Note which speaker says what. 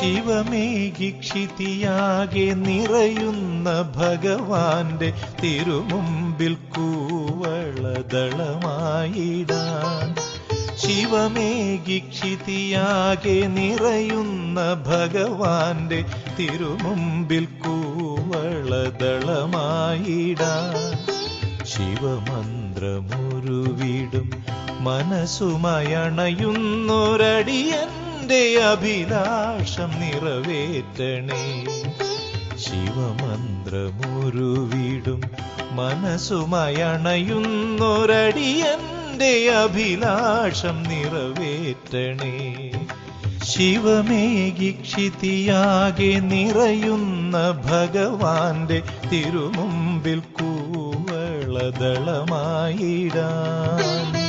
Speaker 1: ശിവമേഘിക്ഷിതിയാകെ നിറയുന്ന ഭഗവാന്റെ തിരുമുമ്പിൽ കൂവളദളമായിടാൻ. ശിവമേഘിക്ഷിതിയാകെ നിറയുന്ന ഭഗവാന്റെ തിരുമുമ്പിൽ കൂവളദളമായിടാൻ. ശിവമന്ത്രമുരുവിടും മനസ്സുമയണയുന്നൊരടിയന്റെ അഭിലാഷം നിറവേറ്റണേ. ശിവമന്ത്രമുരുവിടും മനസ്സുമയണയുന്നൊരടിയന്റെ അഭിലാഷം നിറവേറ്റണേ. ശിവമേഘിക്ഷിതിയാകെ നിറയുന്ന ഭഗവാന്റെ തിരുമുമ്പിൽ കൂവളദളമായിടാൻ.